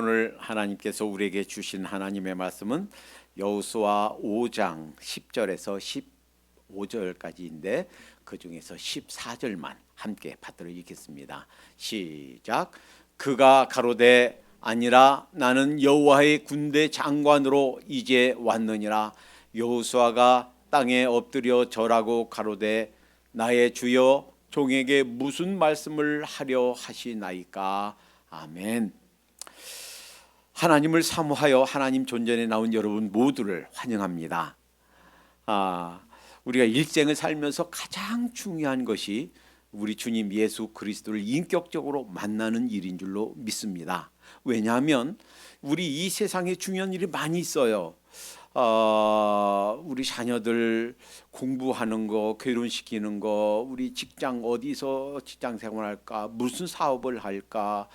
오늘 하나님께서 우리에게 주신 하나님의 말씀은 여호수아 5장 10절에서 15절까지인데 그 중에서 14절만 함께 받들어 읽겠습니다. 시작. 그가 가로되 아니라 나는 여호와의 군대 장관으로 이제 왔느니라. 여호수아가 땅에 엎드려 절하고 가로되 나의 주여 종에게 무슨 말씀을 하려 하시나이까. 아멘. 하나님을 사모하여 하나님 존전에 나온 여러분 모두를 환영합니다. 우리가 일생을 살면서 가장 중요한 것이 우리 주님 예수 그리스도를 인격적으로 만나는 일인 줄로 믿습니다. 왜냐하면 우리 이 세상에 중요한 일이 많이 있어요. 우리 자녀들 공부하는 거, 결혼시키는 거, 우리 직장 어디서 직장 생활할까, 무슨 사업을 할까,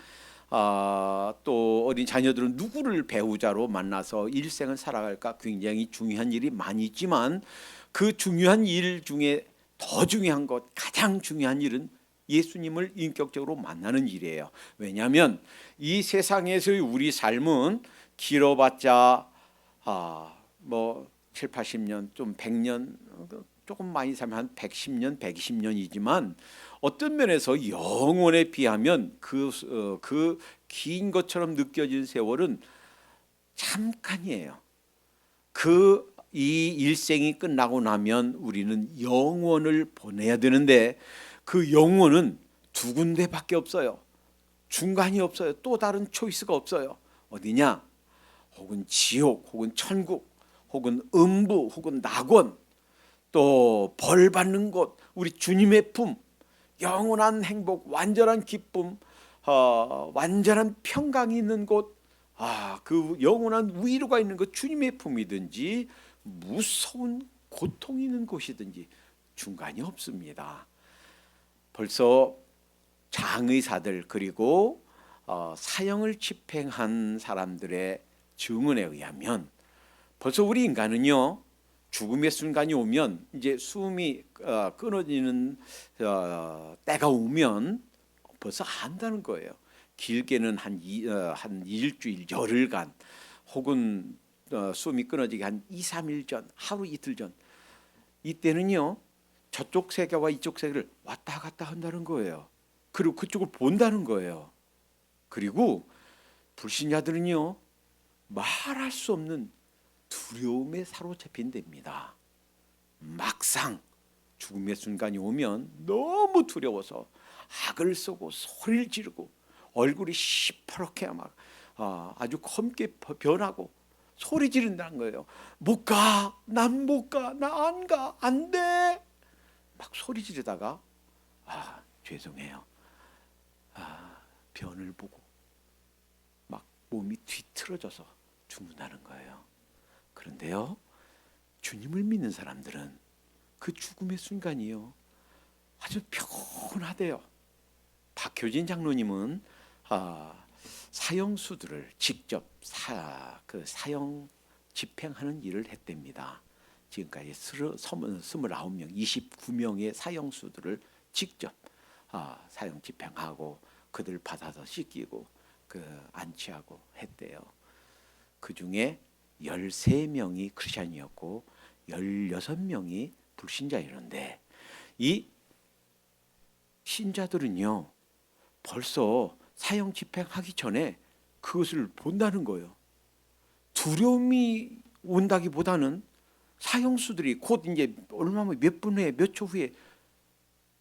또 어린 자녀들은 누구를 배우자로 만나서 일생을 살아갈까, 굉장히 중요한 일이 많이 있지만 그 중요한 일 중에 더 중요한 것, 가장 중요한 일은 예수님을 인격적으로 만나는 일이에요. 왜냐하면 이 세상에서의 우리 삶은 길어봤자 7, 80년, 좀 100년, 조금 많이 살면 한 110년, 120년이지만 어떤 면에서 영원에 비하면 그 긴 것처럼 느껴질 세월은 잠깐이에요. 이 일생이 끝나고 나면 우리는 영원을 보내야 되는데 그 영원은 두 군데밖에 없어요. 중간이 없어요. 또 다른 초이스가 없어요. 어디냐? 혹은 지옥, 혹은 천국, 혹은 음부, 혹은 낙원, 또 벌 받는 곳, 우리 주님의 품, 영원한 행복, 완전한 기쁨, 완전한 평강이 있는 곳, 그 영원한 위로가 있는 곳, 주님의 품이든지 무서운 고통이 있는 곳이든지 중간이 없습니다. 벌써 장의사들 그리고 사형을 집행한 사람들의 증언에 의하면 벌써 우리 인간은요, 죽음의 순간이 오면 이제 숨이 끊어지는 때가 오면 벌써 안다는 거예요. 길게는 한 일주일, 열흘간, 혹은 숨이 끊어지기 한 2, 3일 전, 하루 이틀 전, 이때는요 저쪽 세계와 이쪽 세계를 왔다 갔다 한다는 거예요. 그리고 그쪽을 본다는 거예요. 그리고 불신자들은요 말할 수 없는 두려움에 사로잡힌답니다. 막상 죽음의 순간이 오면 너무 두려워서 악을 쓰고 소리를 지르고 얼굴이 시퍼렇게 막 아주 검게 변하고 소리 지른다는 거예요. 못 가, 난 못 가, 나 안 가, 안 돼. 막 소리 지르다가 죄송해요. 변을 보고 막 몸이 뒤틀어져서 죽는다는 거예요. 그런데요, 주님을 믿는 사람들은 그 죽음의 순간이요 아주 평온하대요. 박효진 장로님은 사형수들을 직접 사형 집행하는 일을 했답니다. 지금까지 29명, 29명의 사형수들을 직접 사형 집행하고 그들 받아서 씻기고 안치하고 했대요. 그 중에 13명이 크리스천이었고 16명이 불신자였는데 이 신자들은요 벌써 사형 집행하기 전에 그것을 본다는 거예요. 두려움이 온다기보다는 사형수들이 곧 이제 몇 분 후에, 몇 초 후에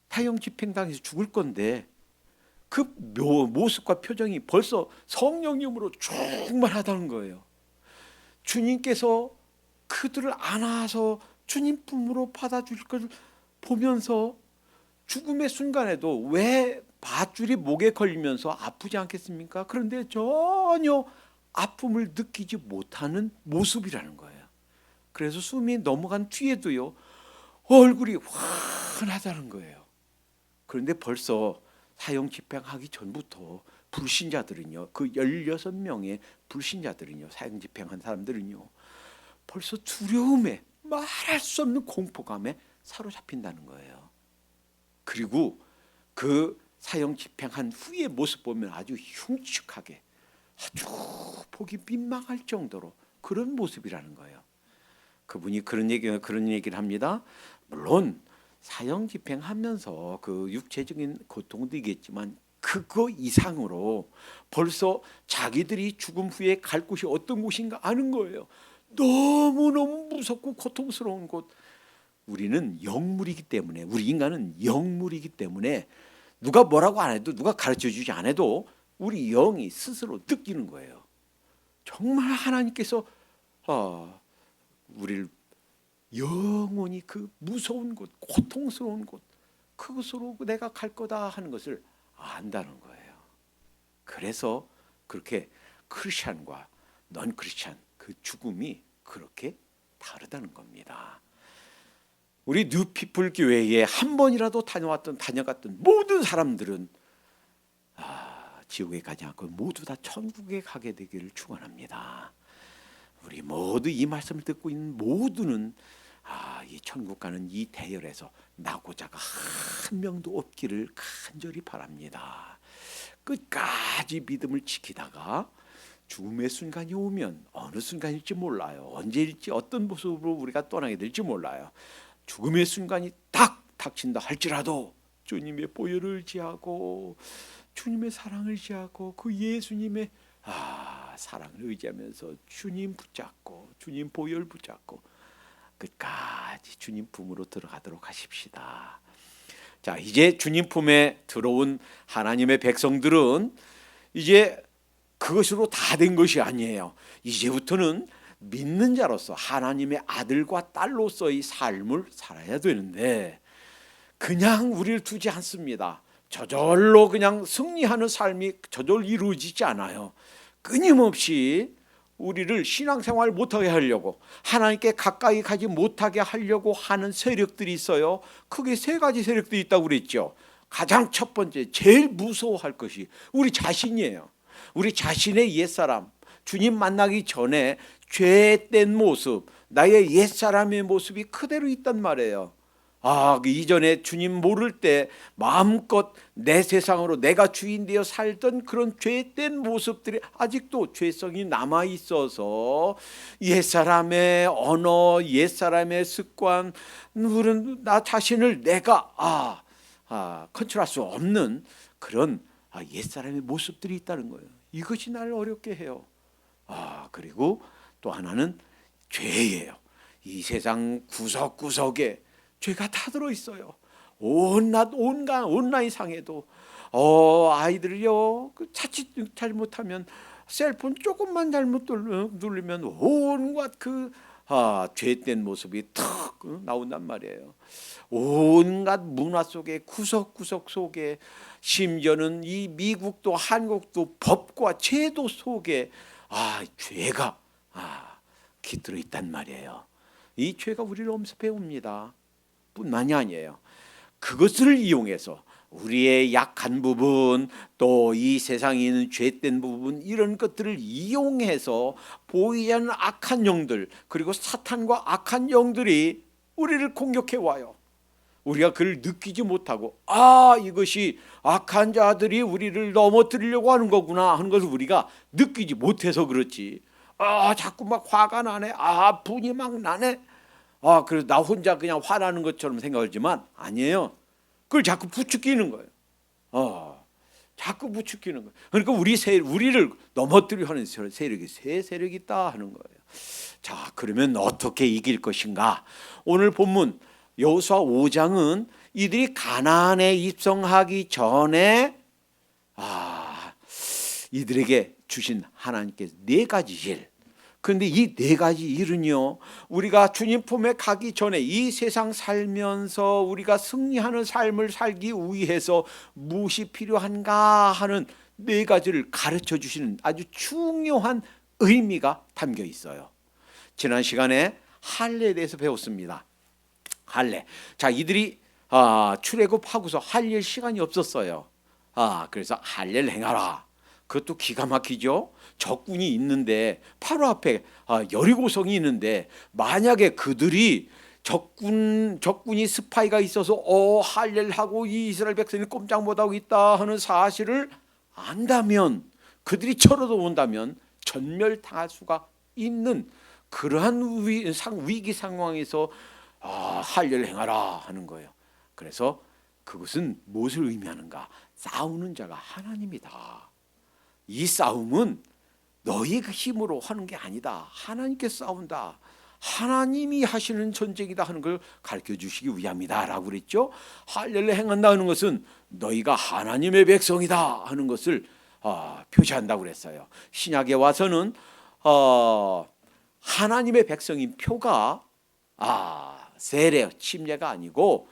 사형 집행당해서 죽을 건데 그 모습과 표정이 벌써 성령님으로 충만하다는 거예요. 주님께서 그들을 안아서 주님 품으로 받아줄 것을 보면서 죽음의 순간에도 왜 밧줄이 목에 걸리면서 아프지 않겠습니까? 그런데 전혀 아픔을 느끼지 못하는 모습이라는 거예요. 그래서 숨이 넘어간 뒤에도요 얼굴이 환하다는 거예요. 그런데 벌써 사형 집행하기 전부터 불신자들은요, 그 16명의 불신자들은요, 사형 집행한 사람들은요 벌써 두려움에, 말할 수 없는 공포감에 사로잡힌다는 거예요. 그리고 그 사형 집행한 후의 모습 보면 아주 흉측하게 아주 보기 민망할 정도로 그런 모습이라는 거예요. 그분이 그런 얘기를 합니다. 물론 사형 집행하면서 그 육체적인 고통도 있겠지만 그거 이상으로 벌써 자기들이 죽음 후에 갈 곳이 어떤 곳인가 아는 거예요. 너무너무 무섭고 고통스러운 곳. 우리는 영물이기 때문에, 우리 인간은 영물이기 때문에 누가 뭐라고 안 해도, 누가 가르쳐주지 않아도 우리 영이 스스로 느끼는 거예요. 정말 하나님께서 우리를 영원히 그 무서운 곳, 고통스러운 곳, 그곳으로 내가 갈 거다 하는 것을 안다는 거예요. 그래서 그렇게 크리스찬과 넌 크리스찬 그 죽음이 그렇게 다르다는 겁니다. 우리 뉴피플 교회에 한 번이라도 다녀갔던 모든 사람들은 지옥에 가지 않고 모두 다 천국에 가게 되기를 축원합니다. 우리 모두 이 말씀을 듣고 있는 모두는 이 천국 가는 이 대열에서 낙오자가 한 명도 없기를 간절히 바랍니다. 끝까지 믿음을 지키다가 죽음의 순간이 오면 어느 순간일지 몰라요. 언제일지 어떤 모습으로 우리가 떠나게 될지 몰라요. 죽음의 순간이 딱 닥친다 할지라도 주님의 보혈을 의지하고 주님의 사랑을 의지하고 그 예수님의 사랑을 의지하면서 주님 붙잡고 주님 보혈 붙잡고 끝까지 주님 품으로 들어가도록 하십시다. 자, 이제 주님 품에 들어온 하나님의 백성들은 이제 그것으로 다 된 것이 아니에요. 이제부터는 믿는 자로서 하나님의 아들과 딸로서의 삶을 살아야 되는데 그냥 우리를 두지 않습니다. 저절로 그냥 승리하는 삶이 저절로 이루어지지 않아요. 끊임없이 우리를 신앙생활 못하게 하려고, 하나님께 가까이 가지 못하게 하려고 하는 세력들이 있어요. 크게 세 가지 세력들이 있다고 그랬죠. 가장 첫 번째, 제일 무서워할 것이 우리 자신이에요. 우리 자신의 옛사람, 주님 만나기 전에 죄된 모습, 나의 옛사람의 모습이 그대로 있단 말이에요. 그 이전에 주님 모를 때 마음껏 내 세상으로 내가 주인 되어 살던 그런 죄된 모습들이 아직도 죄성이 남아 있어서 옛사람의 언어, 옛사람의 습관, 나 자신을 내가 컨트롤할 수 없는 그런 옛사람의 모습들이 있다는 거예요. 이것이 나를 어렵게 해요. 그리고 또 하나는 죄예요. 이 세상 구석구석에 죄가 다 들어있어요. 온라인 상에도 아이들이요 자칫 잘못하면 셀폰 조금만 잘못 누르면 온갖 그 죄된 모습이 탁 나온단 말이에요. 온갖 문화 속에 구석구석 속에 심지어는 이 미국도 한국도 법과 제도 속에 죄가 깃들어 있단 말이에요. 이 죄가 우리를 엄습해 옵니다. 뿐만이 아니에요. 그것을 이용해서 우리의 약한 부분, 또 이 세상에 있는 죄된 부분, 이런 것들을 이용해서 보이지 않는 악한 영들, 그리고 사탄과 악한 영들이 우리를 공격해 와요. 우리가 그를 느끼지 못하고 이것이 악한 자들이 우리를 넘어뜨리려고 하는 거구나 하는 것을 우리가 느끼지 못해서 그렇지. 자꾸 막 화가 나네. 분이 막 나네. 그래서 나 혼자 그냥 화나는 것처럼 생각하지만 아니에요. 그걸 자꾸 부추기는 거예요. 자꾸 부추기는 거예요. 그러니까 우리를 넘어뜨리려 하는 세력이 세 세력이 있다 하는 거예요. 자, 그러면 어떻게 이길 것인가? 오늘 본문 여호수아 5장은 이들이 가나안에 입성하기 전에 이들에게 주신 하나님께서 네 가지 일. 그런데 이 네 가지 일은요, 우리가 주님 품에 가기 전에 이 세상 살면서 우리가 승리하는 삶을 살기 위해서 무엇이 필요한가 하는 네 가지를 가르쳐 주시는 아주 중요한 의미가 담겨 있어요. 지난 시간에 할례에 대해서 배웠습니다. 할례. 자, 이들이 출애굽하고서 할례 시간이 없었어요. 그래서 할례를 행하라. 그것도 기가 막히죠. 적군이 있는데 바로 앞에 여리고성이 있는데 만약에 그들이 적군이 스파이가 있어서 할례를 하고 이 이스라엘 백성이 꼼짝 못하고 있다 하는 사실을 안다면 그들이 철어도 온다면 전멸당할 수가 있는 그러한 위기 상황에서 할례를 행하라 하는 거예요. 그래서 그것은 무엇을 의미하는가? 싸우는 자가 하나님이다. 이 싸움은 너희 힘으로 하는 게 아니다. 하나님께 싸운다. 하나님이 하시는 전쟁이다 하는 걸 가르쳐 주시기 위함이다 라고 그랬죠. 할례를 행한다는 것은 너희가 하나님의 백성이다 하는 것을 표시한다고 그랬어요. 신약에 와서는 하나님의 백성인 표가 세례, 침례가 아니고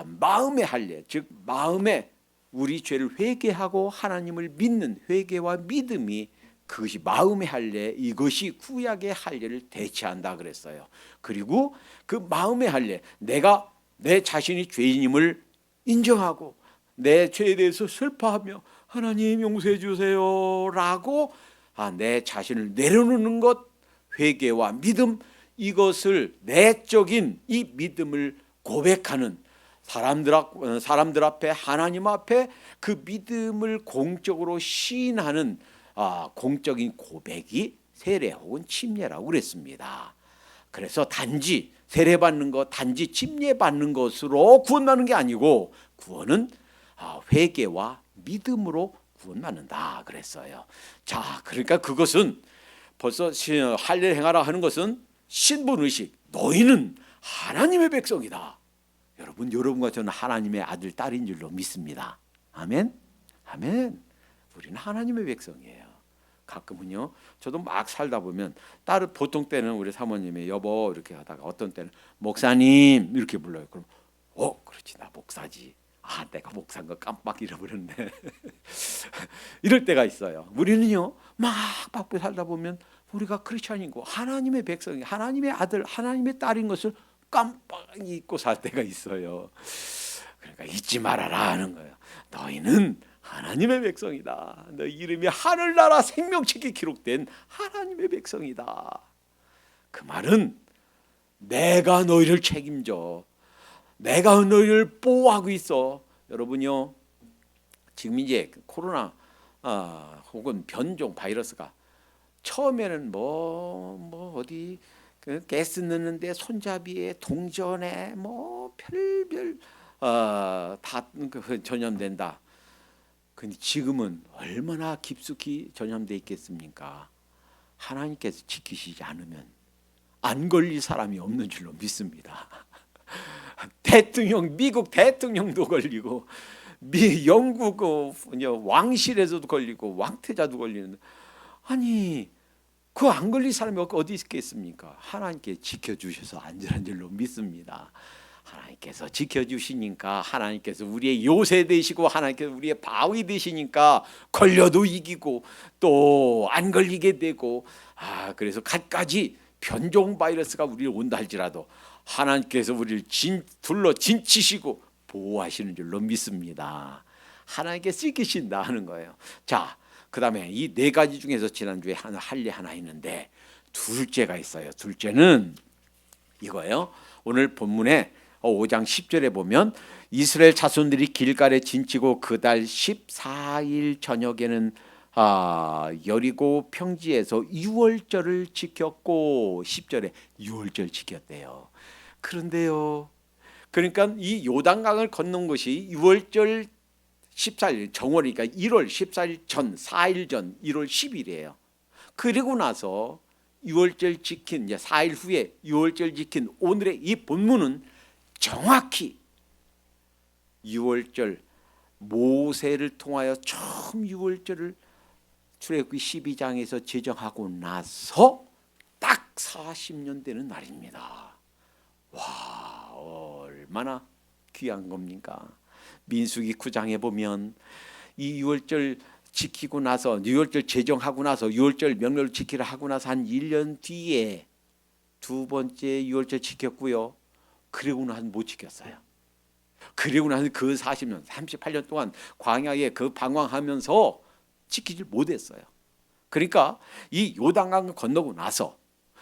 마음의 할례, 즉 마음에 우리 죄를 회개하고 하나님을 믿는 회개와 믿음이, 그것이 마음의 할례, 이것이 구약의 할례를 대체한다 그랬어요. 그리고 그 마음의 할례, 내가 내 자신이 죄인임을 인정하고 내 죄에 대해서 슬퍼하며 하나님 용서해 주세요 라고 내 자신을 내려놓는 것, 회개와 믿음, 이것을 내적인 이 믿음을 고백하는 사람들 앞에, 하나님 앞에 그 믿음을 공적으로 시인하는 공적인 고백이 세례 혹은 침례라고 그랬습니다. 그래서 단지 세례받는 것, 단지 침례받는 것으로 구원받는 게 아니고 구원은 회개와 믿음으로 구원받는다 그랬어요. 자, 그러니까 그것은 벌써 할례를 행하라 하는 것은 신분의식, 너희는 하나님의 백성이다. 여러분과 저는 하나님의 아들, 딸인 줄로 믿습니다. 아멘? 아멘. 우리는 하나님의 백성이에요. 가끔은요, 저도 막 살다 보면 딸을, 보통 때는 우리 사모님이 여보 이렇게 하다가 어떤 때는 목사님 이렇게 불러요. 그럼 그렇지, 나 목사지. 내가 목사인 거 깜빡 잃어버렸네. 이럴 때가 있어요. 우리는요, 막 바쁘게 살다 보면 우리가 크리스찬이고 하나님의 백성이, 하나님의 아들, 하나님의 딸인 것을 깜빡 잊고 살 때가 있어요. 그러니까 잊지 말아라 하는 거예요. 너희는 하나님의 백성이다. 너 이름이 하늘나라 생명책에 기록된 하나님의 백성이다. 그 말은 내가 너희를 책임져. 내가 너희를 보호하고 있어. 여러분요, 지금 이제 코로나 혹은 변종 바이러스가 처음에는 어디 가스 넣는데 손잡이에 동전에 별별 다 전염된다. 근데 지금은 얼마나 깊숙이 전염돼 있겠습니까? 하나님께서 지키시지 않으면 안 걸릴 사람이 없는 줄로 믿습니다. 미국 대통령도 걸리고, 영국 왕실에서도 걸리고, 왕태자도 걸리는. 아니, 그 안 걸릴 사람이 어디 있겠습니까? 하나님께 지켜주셔서 안전한 줄로 믿습니다. 하나님께서 지켜주시니까, 하나님께서 우리의 요새 되시고, 하나님께서 우리의 바위 되시니까 걸려도 이기고 또 안 걸리게 되고, 그래서 갖가지 변종 바이러스가 우리를 온다 할지라도 하나님께서 우리를 둘러 진치시고 보호하시는 줄로 믿습니다. 하나님께서 지키신다 하는 거예요. 자, 그 다음에 이 네 가지 중에서 지난주에 할례 하나 있는데 둘째가 있어요. 둘째는 이거예요. 오늘 본문에 5장 10절에 보면 이스라엘 자손들이 길갈에 진치고 그달 14일 저녁에는 여리고 평지에서 유월절을 지켰고, 10절에 유월절 지켰대요. 그런데요, 그러니까 이 요단강을 건넌 것이 유월절 14일 정월이니까 1월 14일 전, 4일 전 1월 10일이에요. 그리고 나서 유월절 지킨, 이제 4일 후에 유월절 지킨 오늘의 이 본문은 정확히 유월절, 모세를 통하여 처음 유월절을 출애굽기 12장에서 제정하고 나서 딱 40년 되는 날입니다. 와, 얼마나 귀한 겁니까? 민수기 9장에 보면 이 유월절 지키고 나서, 유월절 제정하고 나서, 유월절 명령을 지키라 하고 나서 한 1년 뒤에 두 번째 유월절 지켰고요. 그리고 나서 못 지켰어요. 그리고 나서 그 40년, 38년 동안 광야에 그 방황하면서 지키질 못했어요. 그러니까 이 요단강을 건너고 나서,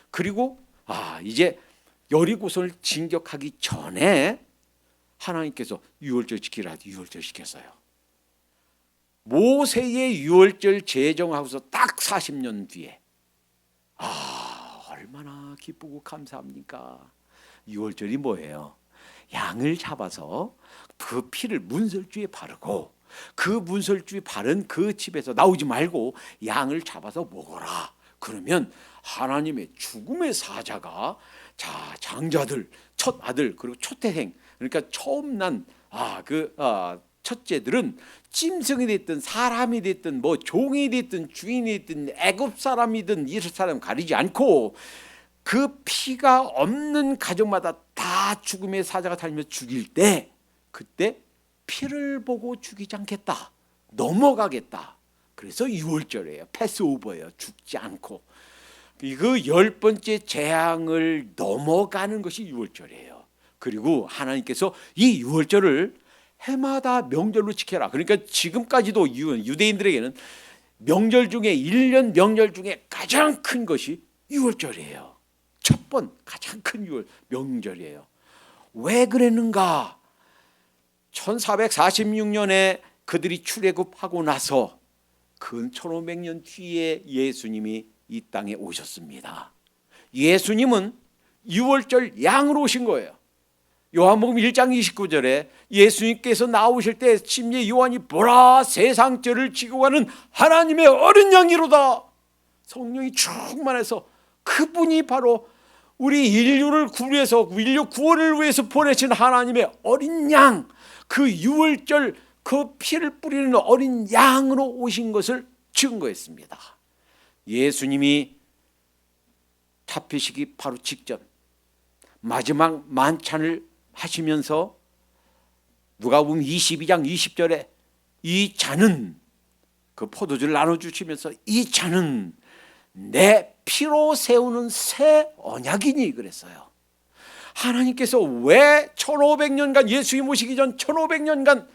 그리고 이제 여리고성을 진격하기 전에 하나님께서 유월절 지키라 해서 유월절 지켰어요. 모세의 유월절 제정하고서 딱 40년 뒤에 얼마나 기쁘고 감사합니까? 유월절이 뭐예요? 양을 잡아서 그 피를 문설주에 바르고 그 문설주에 바른 그 집에서 나오지 말고 양을 잡아서 먹어라. 그러면 하나님의 죽음의 사자가 장자들, 첫 아들 그리고 초태생, 그러니까 처음 난 첫째들은 짐승이 됐든 사람이 됐든 뭐 종이 됐든 주인이 됐든 애굽 사람이든 이스라엘 사람 가리지 않고 그 피가 없는 가족마다 다 죽음의 사자가 달며 죽일 때, 그때 피를 보고 죽이지 않겠다, 넘어가겠다. 그래서 유월절이에요. 패스오버예요. 죽지 않고. 그 10번째 재앙을 넘어가는 것이 유월절이에요. 그리고 하나님께서 이 유월절을 해마다 명절로 지켜라. 그러니까 지금까지도 유대인들에게는 명절 중에 1년 명절 중에 가장 큰 것이 유월절이에요. 첫 번 가장 큰 명절이에요. 왜 그랬는가? 1446년에 그들이 출애굽하고 나서 근 1500년 뒤에 예수님이 이 땅에 오셨습니다. 예수님은 유월절 양으로 오신 거예요. 요한복음 1장 29절에 예수님께서 나오실 때 심지어 요한이 보라 세상 죄를 지고 가는 하나님의 어린 양이로다. 성령이 충만해서 그분이 바로 우리 인류를 구해서 인류 구원을 위해서 보내신 하나님의 어린 양, 그 유월절 그 피를 뿌리는 어린 양으로 오신 것을 증거했습니다. 예수님이 잡히시기 바로 직전 마지막 만찬을 하시면서 누가복음 22장 20절에 이 잔은, 그 포도주를 나눠주시면서 이 잔은 내 피로 세우는 새 언약이니 그랬어요. 하나님께서 왜 1500년간, 예수님 오시기 전 1500년간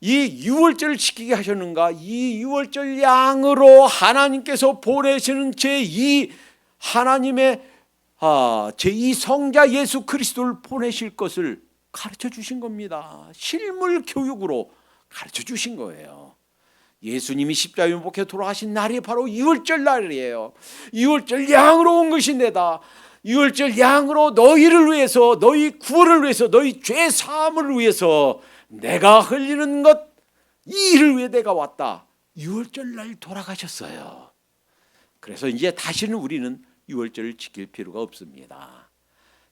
이 유월절을 지키게 하셨는가? 이 유월절 양으로 하나님께서 보내시는 제2 하나님의 제2 성자 예수 그리스도를 보내실 것을 가르쳐 주신 겁니다. 실물 교육으로 가르쳐 주신 거예요. 예수님이 십자가에 못 박혀 돌아가신 날이 바로 유월절 날이에요. 유월절 양으로 온 것이 내다. 유월절 양으로 너희를 위해서, 너희 구원을 위해서, 너희 죄 사함을 위해서 내가 흘리는 것, 이 일을 위해 내가 왔다. 유월절 날 돌아가셨어요. 그래서 이제 다시는 우리는 유월절을 지킬 필요가 없습니다.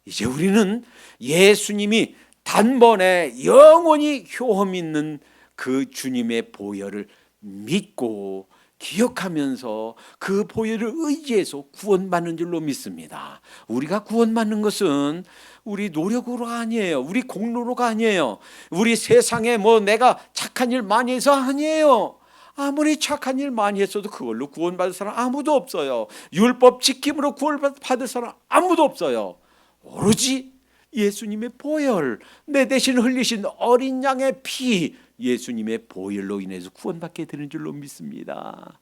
이제 우리는 예수님이 단번에 영원히 효험 있는 그 주님의 보혈을 믿고 기억하면서 그 보혈을 의지해서 구원받는 줄로 믿습니다. 우리가 구원받는 것은 우리 노력으로 아니에요. 우리 공로로가 아니에요. 우리 세상에 뭐 내가 착한 일 많이 해서 아니에요. 아무리 착한 일 많이 했어도 그걸로 구원받을 사람 아무도 없어요. 율법 지킴으로 구원받을 사람 아무도 없어요. 오로지 예수님의 보혈, 내 대신 흘리신 어린 양의 피, 예수님의 보혈로 인해서 구원받게 되는 줄로 믿습니다.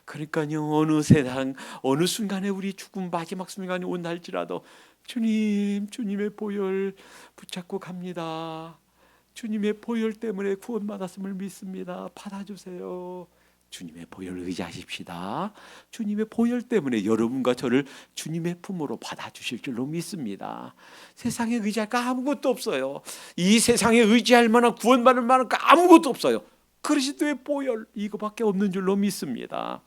그러니까요, 어느 세상 어느 순간에 우리 죽음 마지막 순간이 온다 할지라도 주님, 주님의 보혈 붙잡고 갑니다. 주님의 보혈 때문에 구원받았음을 믿습니다. 받아주세요. 주님의 보혈을 의지하십시다. 주님의 보혈 때문에 여러분과 저를 주님의 품으로 받아주실 줄로 믿습니다. 세상에 의지할 거 아무것도 없어요. 이 세상에 의지할 만한, 구원받을 만한 거 아무것도 없어요. 그리스도의 보혈, 이거밖에 없는 줄로 믿습니다.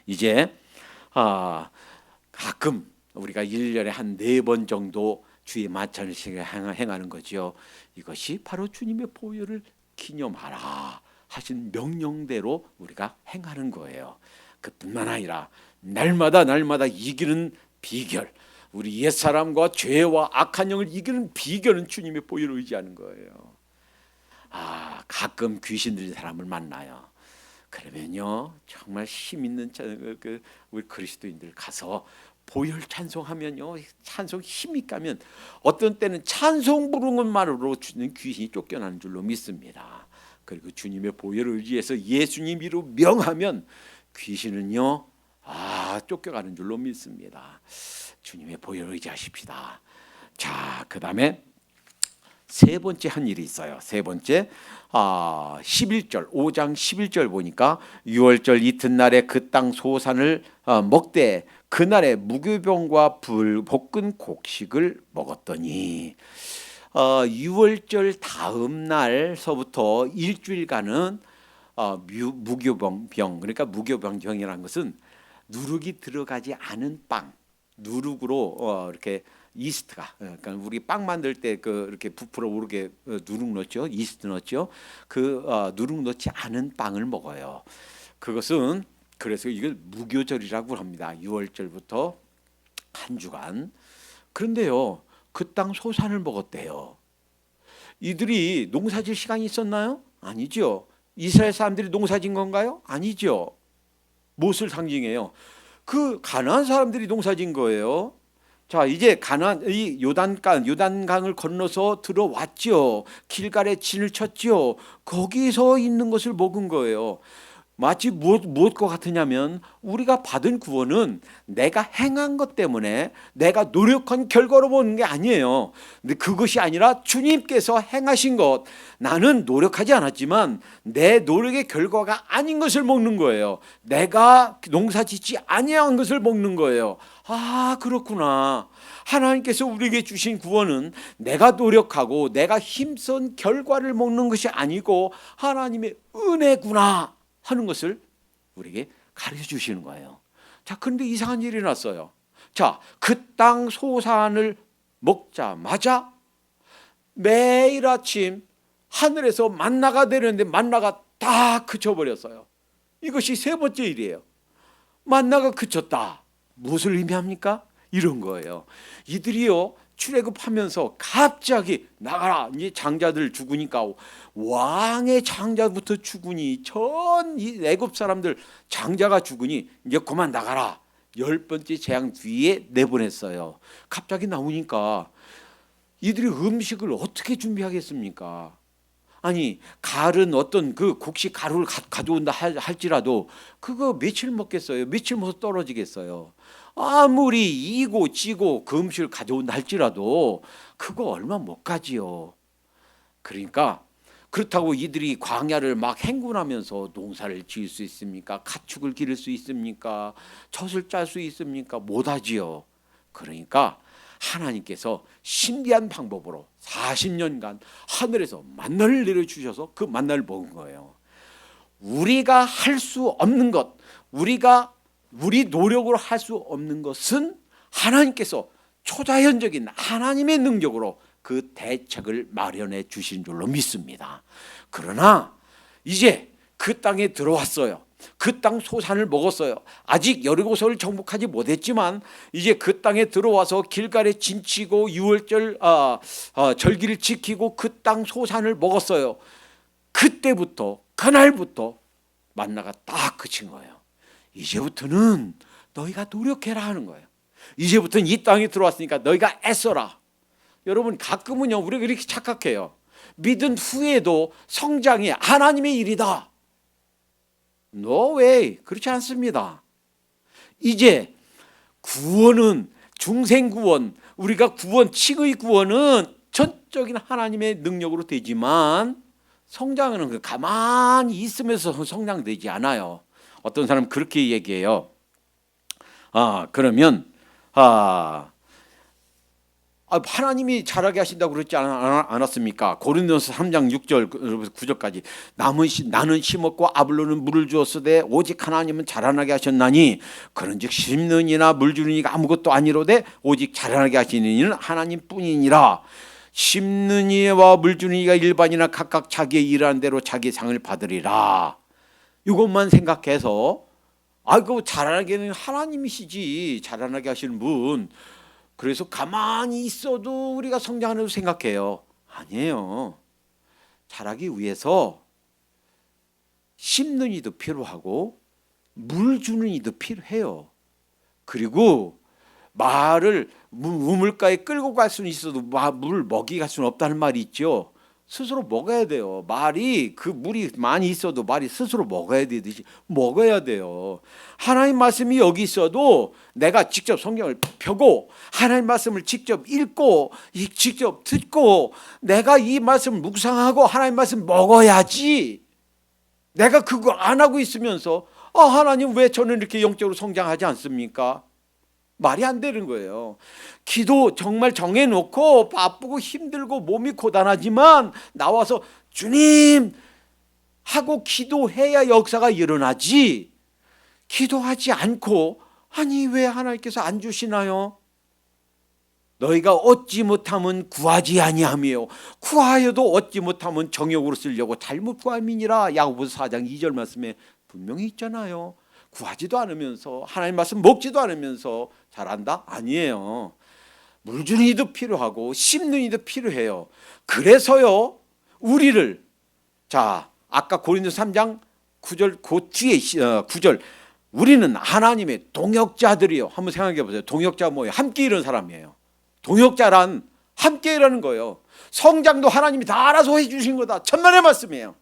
이제 가끔 우리가 1년에 한 4번 정도 주의 만찬을 행하는 거죠. 이것이 바로 주님의 보혈을 기념하라 하신 명령대로 우리가 행하는 거예요. 그뿐만 아니라 날마다 이기는 비결, 우리 옛사람과 죄와 악한 영을 이기는 비결은 주님의 보혈을 의지하는 거예요. 가끔 귀신들이 사람을 만나요. 그러면요, 정말 힘 있는 우리 그리스도인들 가서 보혈 찬송하면요, 찬송 힘이 가면 어떤 때는 찬송 부르는 것만으로 주는 귀신이 쫓겨나는 줄로 믿습니다. 그리고 주님의 보혈을 의지해서 예수님 이름으로 명하면 귀신은요 쫓겨가는 줄로 믿습니다. 주님의 보혈을 의지하십시다. 자, 그 다음에 세 번째 한 일이 있어요. 세 번째 11절 5장 11절 보니까 유월절 이튿날에 그 땅 소산을 먹되 그날에 무교병과 볶은 곡식을 먹었더니 유월절 다음 날서부터 일주일간은 무교병 그러니까 무교병이라는 것은 누룩이 들어가지 않은 빵, 누룩으로 이렇게 이스트가 그러니까 우리 빵 만들 때 이렇게 부풀어 오르게 누룩 넣죠, 이스트 넣죠. 누룩 넣지 않은 빵을 먹어요. 그것은 그래서 이걸 무교절이라고 합니다. 6월절부터 한 주간. 그런데요, 그 땅 소산을 먹었대요. 이들이 농사질 시간이 있었나요? 아니죠. 이스라엘 사람들이 농사진 건가요? 아니죠. 무엇을 상징해요? 그 가나안 사람들이 농사진 거예요. 자, 이제 가나안 이 요단강을 건너서 들어왔죠. 길갈에 진을 쳤죠. 거기서 있는 것을 먹은 거예요. 마치 무엇과 같으냐면 우리가 받은 구원은 내가 행한 것 때문에 내가 노력한 결과로 보는 게 아니에요. 근데 그것이 아니라 주님께서 행하신 것, 나는 노력하지 않았지만 내 노력의 결과가 아닌 것을 먹는 거예요. 내가 농사짓지 아니한 것을 먹는 거예요. 아, 그렇구나. 하나님께서 우리에게 주신 구원은 내가 노력하고 내가 힘쓴 결과를 먹는 것이 아니고 하나님의 은혜구나 하는 것을 우리에게 가르쳐 주시는 거예요. 자, 그런데 이상한 일이 났어요. 자, 그 땅 소산을 먹자마자 매일 아침 하늘에서 만나가 내렸는데 만나가 다 그쳐버렸어요. 이것이 세 번째 일이에요. 만나가 그쳤다. 무엇을 의미합니까? 이런 거예요. 이들이요, 출애굽하면서 갑자기 나가라. 이제 장자들 죽으니까 왕의 장자부터 죽으니 전 애굽 사람들 장자가 죽으니 이제 그만 나가라. 10번째 재앙 뒤에 내보냈어요. 갑자기 나오니까 이들이 음식을 어떻게 준비하겠습니까? 아니, 가을은 어떤 그 곡식 가루를 가져온다 할지라도 그거 며칠 먹겠어요? 며칠 먹어서 떨어지겠어요? 아무리 이고 찌고 그 음식을 가져온다 할지라도 그거 얼마 못 가지요. 그러니까 그렇다고 이들이 광야를 막 행군하면서 농사를 지을 수 있습니까? 가축을 기를 수 있습니까? 젖을 짤 수 있습니까? 못하지요. 그러니까 하나님께서 신비한 방법으로 40년간 하늘에서 만나를 내려주셔서 그 만나를 먹은 거예요. 우리가 할 수 없는 것, 우리 노력으로 할 수 없는 것은 하나님께서 초자연적인 하나님의 능력으로 그 대책을 마련해 주신 줄로 믿습니다. 그러나 이제 그 땅에 들어왔어요. 그 땅 소산을 먹었어요. 아직 여리고성을 정복하지 못했지만 이제 그 땅에 들어와서 길갈에 진치고 유월절 절기를 지키고 그 땅 소산을 먹었어요. 그때부터 그날부터 만나가 딱 그친 거예요. 이제부터는 너희가 노력해라 하는 거예요. 이제부터는 이 땅에 들어왔으니까 너희가 애써라. 여러분, 가끔은요 우리가 이렇게 착각해요. 믿은 후에도 성장이 하나님의 일이다. No way. 그렇지 않습니다. 이제 구원은 중생구원, 우리가 구원, 칭의 구원은 전적인 하나님의 능력으로 되지만 성장은 가만히 있으면서 성장되지 않아요. 어떤 사람은 그렇게 얘기해요. 그러면 하나님이 자라게 하신다고 그러지 않았습니까? 고린도서 3장 6절 9절까지 나는 심었고 아볼로는 물을 주었으되 오직 하나님은 자라나게 하셨나니 그런즉 심는 이나 물 주는 이가 아무것도 아니로되 오직 자라나게 하시는 이는 하나님뿐이니라. 심는 이와 물 주는 이가 일반이나 각각 자기의 일하는 대로 자기 상을 받으리라. 이것만 생각해서 그 자라나게는 하나님이시지, 자라나게 하시는 분. 그래서 가만히 있어도 우리가 성장하는 생각해요. 아니에요. 자라기 위해서 심는 이도 필요하고 물 주는 이도 필요해요. 그리고 말을 우물가에 끌고 갈 수는 있어도 물 먹이 갈 수는 없다는 말이 있죠. 스스로 먹어야 돼요. 말이 그 물이 많이 있어도 말이 스스로 먹어야 되듯이 먹어야 돼요. 하나님 말씀이 여기 있어도 내가 직접 성경을 펴고 하나님 말씀을 직접 읽고 직접 듣고 내가 이 말씀을 묵상하고 하나님 말씀 먹어야지. 내가 그거 안 하고 있으면서 하나님 왜 저는 이렇게 영적으로 성장하지 않습니까? 말이 안 되는 거예요. 기도 정말 정해놓고 바쁘고 힘들고 몸이 고단하지만 나와서 주님 하고 기도해야 역사가 일어나지, 기도하지 않고 아니 왜 하나님께서 안 주시나요? 너희가 얻지 못하면 구하지 아니하며 구하여도 얻지 못하면 정욕으로 쓰려고 잘못 구함이니라. 야고보서 4장 2절 말씀에 분명히 있잖아요. 구하지도 않으면서 하나님 말씀 먹지도 않으면서 잘한다? 아니에요. 물 주는 이도 필요하고 씹는 이도 필요해요. 그래서요 우리를 아까 고린도서 3장 9절 그 뒤에 9절 우리는 하나님의 동역자들이요. 한번 생각해 보세요. 동역자가 뭐예요? 함께 일하는 사람이에요. 동역자란 함께 일하는 거예요. 성장도 하나님이 다 알아서 해주신 거다. 천만의 말씀이에요.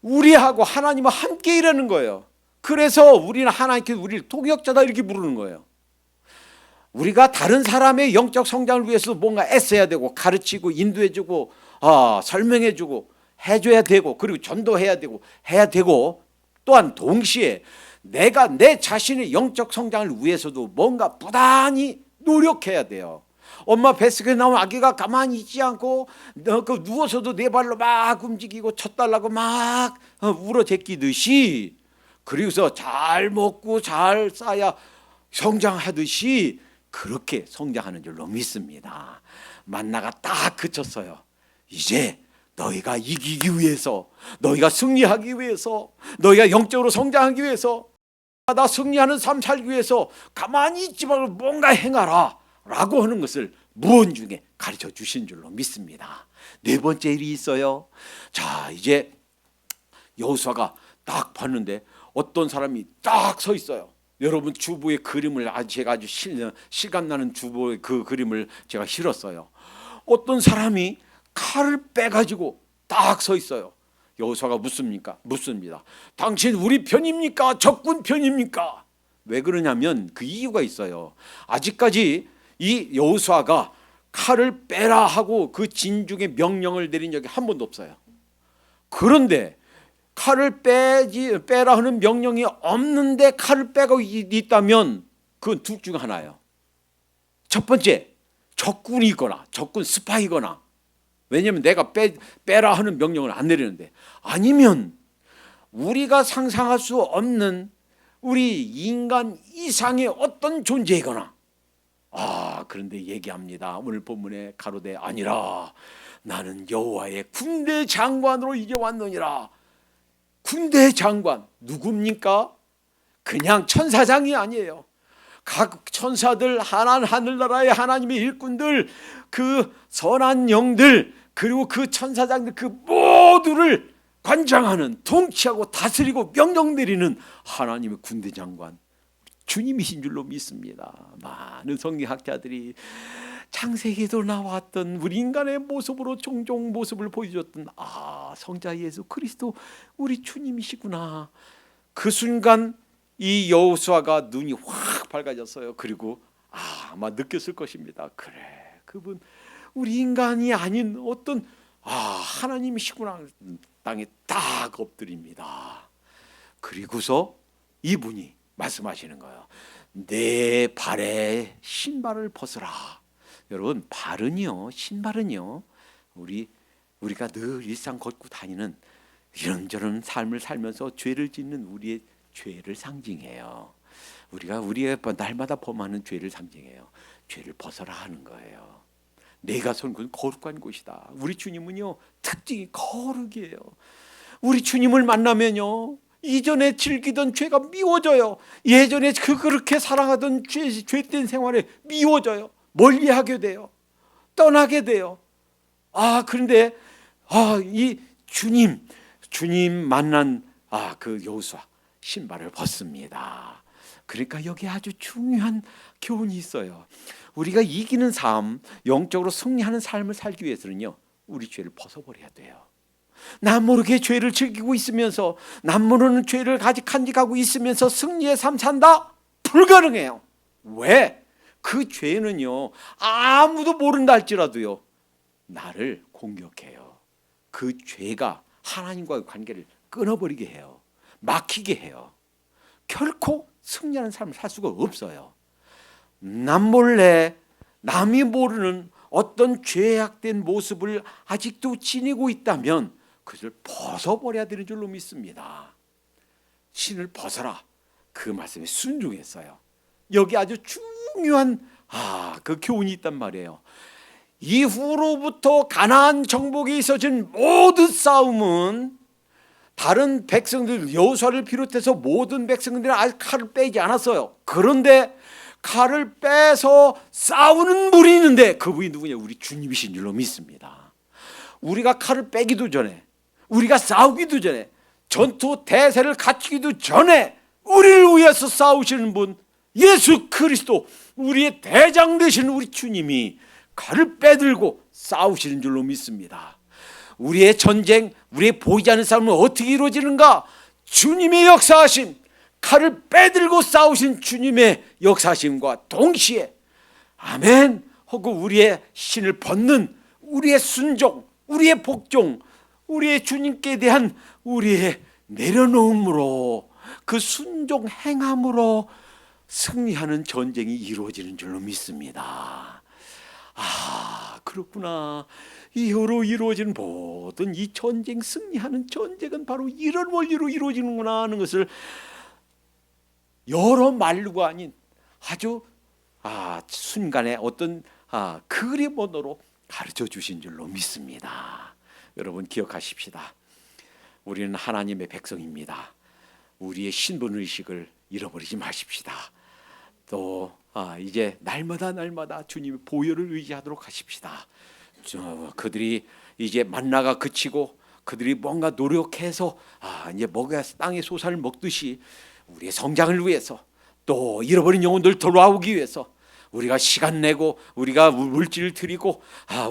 우리하고 하나님은 함께 일하는 거예요. 그래서 우리는 하나님께서 우리를 동역자다 이렇게 부르는 거예요. 우리가 다른 사람의 영적 성장을 위해서 뭔가 애써야 되고 가르치고 인도해주고 설명해주고 해줘야 되고 그리고 전도해야 되고 해야 되고 또한 동시에 내가 내 자신의 영적 성장을 위해서도 뭔가 부단히 노력해야 돼요. 엄마 뱃속에 나온 아기가 가만히 있지 않고 누워서도 네 발로 막 움직이고 쳤달라고 막 울어 제끼듯이 그리고서 잘 먹고 잘 싸야 성장하듯이 그렇게 성장하는 줄로 믿습니다. 만나가 딱 그쳤어요. 이제 너희가 이기기 위해서, 너희가 승리하기 위해서, 너희가 영적으로 성장하기 위해서, 나 승리하는 삶 살기 위해서 가만히 있지 말고 뭔가 행하라 라고 하는 것을 무언 중에 가르쳐 주신 줄로 믿습니다. 네 번째 일이 있어요. 이제 여호수아가 딱 봤는데 어떤 사람이 딱 서 있어요. 여러분 주보의 그림을 제가 아주 실감나는 주보의 그 그림을 제가 실었어요. 어떤 사람이 칼을 빼가지고 딱 서 있어요. 여호수아가 묻습니다. 당신 우리 편입니까? 적군 편입니까? 왜 그러냐면 그 이유가 있어요. 아직까지 이 여호수아가 칼을 빼라 하고 그 진중의 명령을 내린 적이 한 번도 없어요. 그런데 칼을 빼라 하는 명령이 없는데 칼을 빼고 있다면 그건 둘 중 하나예요. 첫 번째, 적군이거나 적군 스파이거나, 왜냐하면 내가 빼라 하는 명령을 안 내리는데, 아니면 우리가 상상할 수 없는 우리 인간 이상의 어떤 존재이거나. 그런데 얘기합니다. 오늘 본문에 가로되 아니라 나는 여호와의 군대 장관으로 이제 왔느니라. 군대 장관 누굽니까? 그냥 천사장이 아니에요. 각 천사들, 하늘나라의 하나님의 일꾼들, 그 선한 영들, 그리고 그 천사장들, 그 모두를 관장하는, 통치하고 다스리고 명령 내리는 하나님의 군대 장관 주님이신 줄로 믿습니다. 많은 성경학자들이 창세기에도 나왔던 우리 인간의 모습으로 종종 모습을 보여줬던 성자 예수 그리스도 우리 주님이시구나. 그 순간 이 여호수아가 눈이 확 밝아졌어요. 그리고 아마 느꼈을 것입니다. 그래, 그분 우리 인간이 아닌 어떤 하나님이시구나. 땅에 딱 엎드립니다. 그리고서 이분이 말씀하시는 거예요. 내 발에 신발을 벗으라. 여러분, 발은요, 신발은요, 우리가 늘 일상 걷고 다니는 이런저런 삶을 살면서 죄를 짓는 우리의 죄를 상징해요. 우리가 날마다 범하는 죄를 상징해요. 죄를 벗어라 하는 거예요. 내가 선 곳은 거룩한 곳이다. 우리 주님은요, 특징이 거룩이에요. 우리 주님을 만나면요, 이전에 즐기던 죄가 미워져요. 예전에 그렇게 사랑하던 죄된 생활에 미워져요. 멀리하게 돼요. 떠나게 돼요. 그런데 이 주님 만난 그 여호수아 신발을 벗습니다. 그러니까 여기 아주 중요한 교훈이 있어요. 우리가 이기는 삶, 영적으로 승리하는 삶을 살기 위해서는요, 우리 죄를 벗어버려야 돼요. 남 모르게 죄를 즐기고 있으면서 남 모르는 죄를 간직하고 있으면서 승리의 삶 산다? 불가능해요. 왜? 그 죄는요, 아무도 모른다 할지라도요, 나를 공격해요. 그 죄가 하나님과의 관계를 끊어버리게 해요. 막히게 해요. 결코 승리하는 삶을 살 수가 없어요. 남몰래 남이 모르는 어떤 죄악된 모습을 아직도 지니고 있다면 그것을 벗어버려야 되는 줄로 믿습니다. 신을 벗어라, 그 말씀에 순종했어요. 여기 아주 중요한 그 교훈이 있단 말이에요. 이후로부터 가나안 정복에 있어진 모든 싸움은 다른 백성들, 여호수아를 비롯해서 모든 백성들이 아직 칼을 빼지 않았어요. 그런데 칼을 빼서 싸우는 분이 있는데 그분이 누구냐? 우리 주님이신 줄로 믿습니다. 우리가 칼을 빼기도 전에, 우리가 싸우기도 전에, 전투 대세를 갖추기도 전에 우리를 위해서 싸우시는 분, 예수 그리스도, 우리의 대장 되신 우리 주님이 칼을 빼들고 싸우시는 줄로 믿습니다. 우리의 전쟁, 우리의 보이지 않는 싸움은 어떻게 이루어지는가? 주님의 역사하심, 칼을 빼들고 싸우신 주님의 역사하심과 동시에 아멘 하고 우리의 신을 벗는 우리의 순종, 우리의 복종, 우리의 주님께 대한 우리의 내려놓음으로, 그 순종 행함으로 승리하는 전쟁이 이루어지는 줄로 믿습니다. 그렇구나. 이후로 이루어진 모든 이 전쟁, 승리하는 전쟁은 바로 이런 원리로 이루어지는구나 하는 것을 여러 말로가 아닌 아주 순간에 어떤 그림 언어로 가르쳐 주신 줄로 믿습니다. 여러분 기억하십시다. 우리는 하나님의 백성입니다. 우리의 신분의식을 잃어버리지 마십시다. 또 이제 날마다 주님의 보혈을 의지하도록 하십시다. 그들이 이제 만나가 그치고 그들이 뭔가 노력해서 이제 먹어야 땅의 소산을 먹듯이 우리의 성장을 위해서, 또 잃어버린 영혼들 돌아오기 위해서 우리가 시간 내고 우리가 물질을 드리고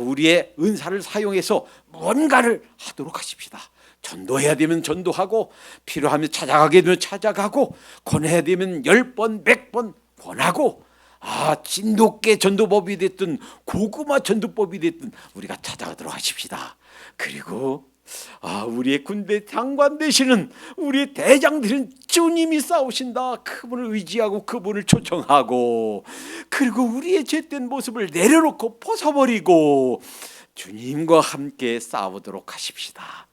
우리의 은사를 사용해서 뭔가를 하도록 하십시다. 전도해야 되면 전도하고, 필요하면 찾아가게 되면 찾아가고, 권해야 되면 10번 100번 권하고, 진돗개 전도법이 됐든 고구마 전도법이 됐든 우리가 찾아가도록 하십시다. 그리고 우리의 군대 장관 되시는 우리의 대장들은 주님이 싸우신다. 그분을 의지하고 그분을 초청하고, 그리고 우리의 죄된 모습을 내려놓고 벗어버리고 주님과 함께 싸우도록 하십시다.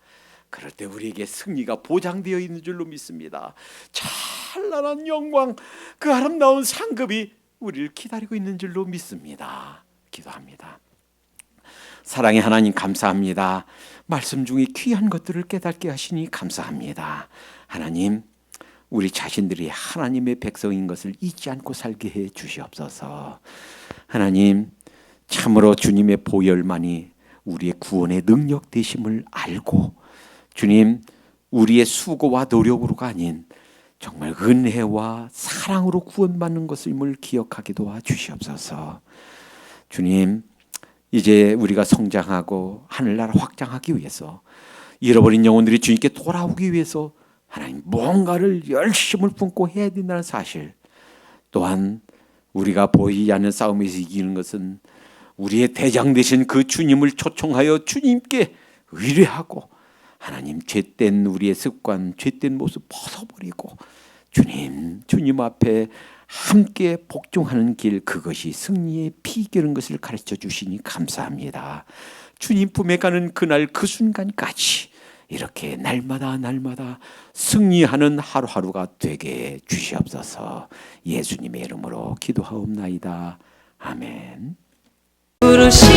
그럴 때 우리에게 승리가 보장되어 있는 줄로 믿습니다. 찬란한 영광, 그 아름다운 상급이 우리를 기다리고 있는 줄로 믿습니다. 기도합니다. 사랑의 하나님 감사합니다. 말씀 중에 귀한 것들을 깨닫게 하시니 감사합니다. 하나님, 우리 자신들이 하나님의 백성인 것을 잊지 않고 살게 해 주시옵소서. 하나님, 참으로 주님의 보혈만이 우리의 구원의 능력 되심을 알고, 주님, 우리의 수고와 노력으로가 아닌 정말 은혜와 사랑으로 구원받는 것임을 기억하게 도와주시옵소서. 주님, 이제 우리가 성장하고 하늘나라 확장하기 위해서, 잃어버린 영혼들이 주님께 돌아오기 위해서 하나님 뭔가를 열심을 품고 해야 된다는 사실, 또한 우리가 보이지 않는 싸움에서 이기는 것은 우리의 대장 되신 그 주님을 초청하여 주님께 의뢰하고, 하나님 죄된 우리의 습관, 죄된 모습 벗어버리고 주님 앞에 함께 복종하는 길, 그것이 승리의 비결인 것을 가르쳐 주시니 감사합니다. 주님 품에 가는 그날 그 순간까지 이렇게 날마다 승리하는 하루하루가 되게 주시옵소서. 예수님의 이름으로 기도하옵나이다. 아멘. 부르신